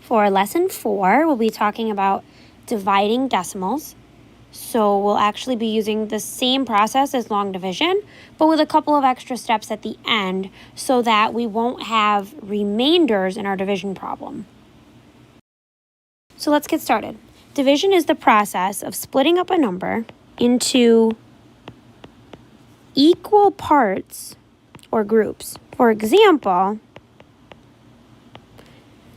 For lesson 4, we'll be talking about dividing decimals. So we'll actually be using the same process as long division, but with a couple of extra steps at the end so that we won't have remainders in our division problem. So let's get started. Division is the process of splitting up a number into equal parts or groups. For example,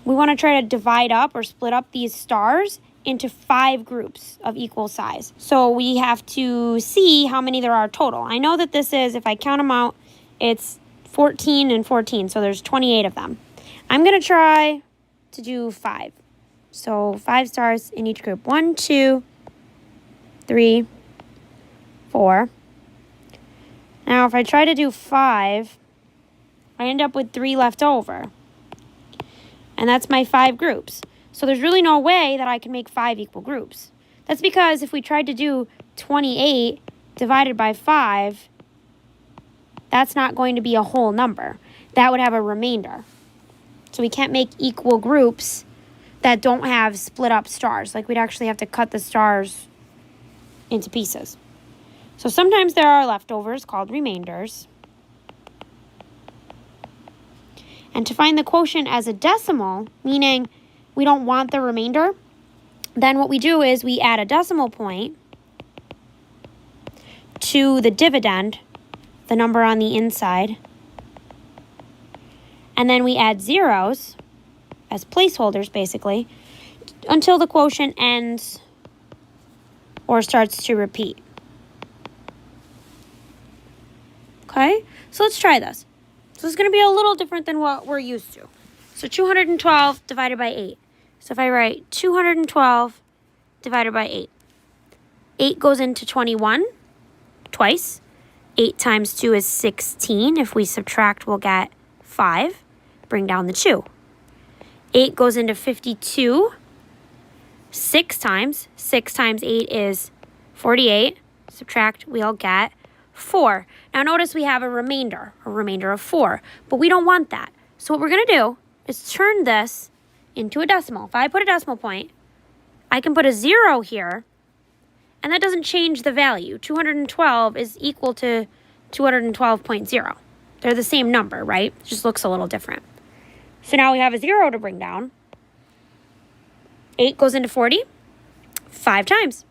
we want to try to divide up or split up these stars into 5 groups of equal size. So we have to see how many there are total. I know that this is, if I count them out, it's 14 and 14, so there's 28 of them. I'm going to try to do 5. So 5 stars in each group. 1, 2, 3, 4. Now if I try to do 5, I end up with 3 left over. And that's my 5 groups. So there's really no way that I can make 5 equal groups. That's because if we tried to do 28 divided by 5, that's not going to be a whole number. That would have a remainder. So we can't make equal groups that don't have split up stars. Like we'd actually have to cut the stars into pieces. So sometimes there are leftovers called remainders. And to find the quotient as a decimal, meaning we don't want the remainder, then what we do is we add a decimal point to the dividend, the number on the inside, and then we add zeros as placeholders, basically, until the quotient ends or starts to repeat. Okay, so let's try this. So it's going to be a little different than what we're used to. So 212 divided by 8. So if I write 212 divided by 8. 8 goes into 21 twice. 8 times 2 is 16. If we subtract, we'll get 5. Bring down the 2. 8 goes into 52 6 times. 6 times 8 is 48. Subtract, we'll get 4. Now notice we have a remainder of 4, but we don't want that. So what we're going to do is turn this into a decimal. If I put a decimal point, I can put a 0 here, and that doesn't change the value. 212 is equal to 212.0. They're the same number, right? It just looks a little different. So now we have a 0 to bring down. 8 goes into 40 5 times.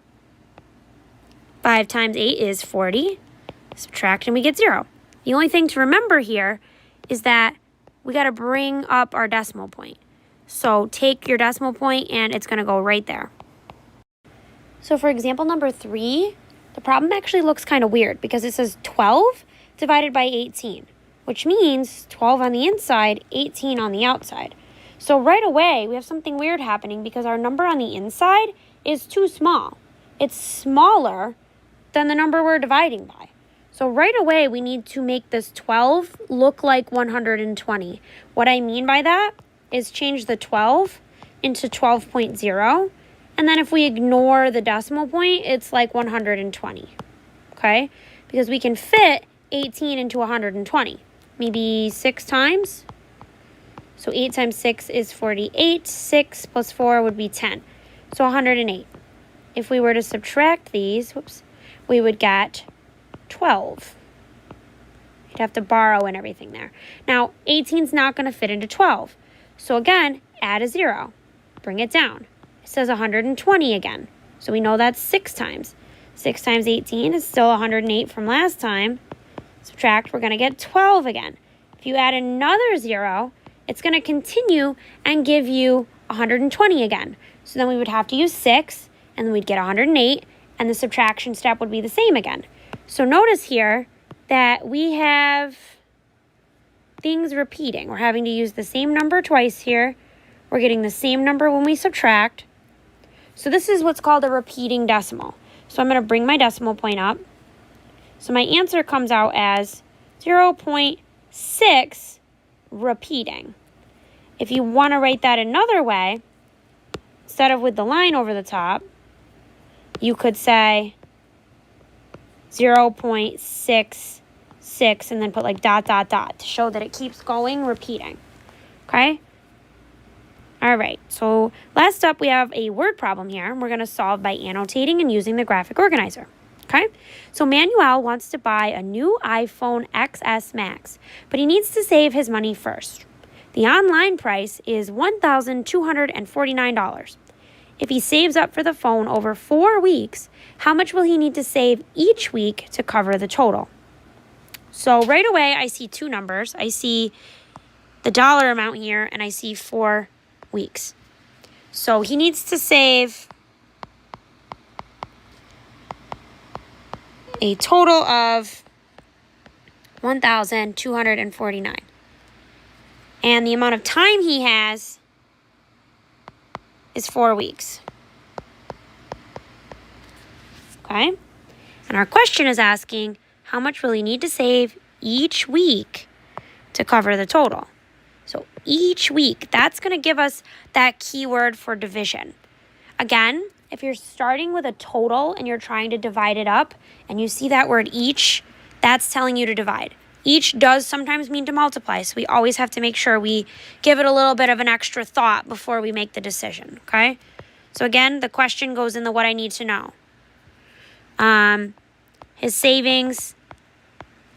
5 times 8 is 40. Subtract and we get 0. The only thing to remember here is that we got to bring up our decimal point. So take your decimal point and it's going to go right there. So for example number 3, the problem actually looks kind of weird because it says 12 divided by 18, which means 12 on the inside, 18 on the outside. So right away we have something weird happening because our number on the inside is too small. It's smaller than the number we're dividing by. So right away, we need to make this 12 look like 120. What I mean by that is change the 12 into 12.0. And then if we ignore the decimal point, it's like 120. Okay? Because we can fit 18 into 120. Maybe 6 times. So 8 times 6 is 48. 6 plus 4 would be 10. So 108. If we were to subtract these, we would get 12. You'd have to borrow and everything there. Now, 18 is not going to fit into 12. So again, add a 0. Bring it down. It says 120 again. So we know that's 6 times. 6 times 18 is still 108 from last time. Subtract, we're going to get 12 again. If you add another 0, it's going to continue and give you 120 again. So then we would have to use 6, and then we'd get 108, and the subtraction step would be the same again. So notice here that we have things repeating. We're having to use the same number twice here. We're getting the same number when we subtract. So this is what's called a repeating decimal. So I'm going to bring my decimal point up. So my answer comes out as 0.6 repeating. If you want to write that another way, instead of with the line over the top, you could say 0.66 and then put like ... to show that it keeps going, repeating. Okay? All right, so last up, we have a word problem here, and we're going to solve by annotating and using the graphic organizer. Okay, so Manuel wants to buy a new iPhone XS Max, but he needs to save his money first. The online price is $1,249. If he saves up for the phone over 4 weeks, how much will he need to save each week to cover the total? So right away, I see two numbers. I see the dollar amount here, and I see 4 weeks. So he needs to save a total of $1,249. And the amount of time he has is 4 weeks. Okay? And our question is asking, how much will he need to save each week to cover the total? So each week, that's going to give us that keyword for division. Again, if you're starting with a total and you're trying to divide it up and you see that word each, that's telling you to divide. Each does sometimes mean to multiply, so we always have to make sure we give it a little bit of an extra thought before we make the decision, okay? So again, the question goes in the what I need to know. His savings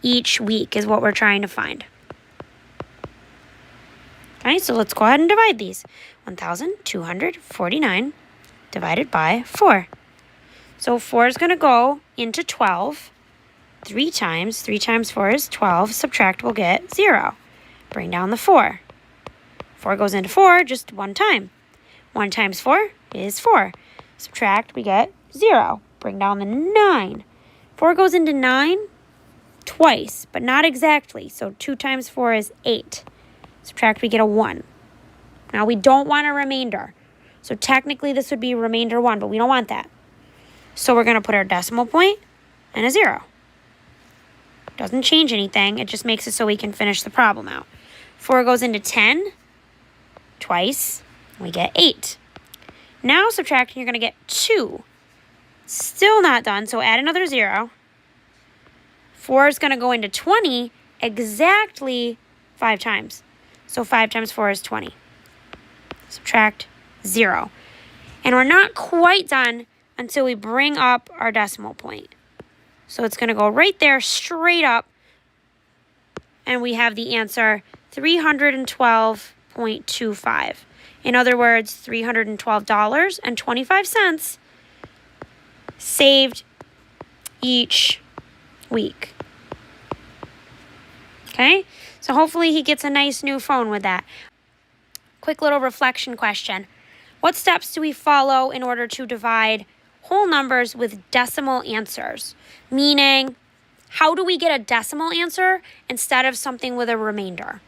each week is what we're trying to find. Okay, so let's go ahead and divide these. 1,249 divided by 4. So 4 is going to go into 12 3 times. 3 times 4 is 12. Subtract, we'll get 0. Bring down the 4. 4 goes into 4 just one time. 1 times 4 is 4. Subtract, we get 0. Bring down the 9. 4 goes into 9 twice, but not exactly. So 2 times 4 is 8. Subtract, we get a 1. Now, we don't want a remainder. So technically, this would be remainder 1, but we don't want that. So we're going to put our decimal point and a 0. Doesn't change anything. It just makes it so we can finish the problem out. 4 goes into 10 twice. We get 8. Now, subtracting, you're going to get 2. Still not done, so add another 0. 4 is going to go into 20 exactly 5 times. So 5 times 4 is 20. Subtract 0. And we're not quite done until we bring up our decimal point. So it's going to go right there, straight up. And we have the answer, 312.25. In other words, $312.25 saved each week. Okay? So hopefully he gets a nice new phone with that. Quick little reflection question. What steps do we follow in order to divide whole numbers with decimal answers? Meaning, how do we get a decimal answer instead of something with a remainder?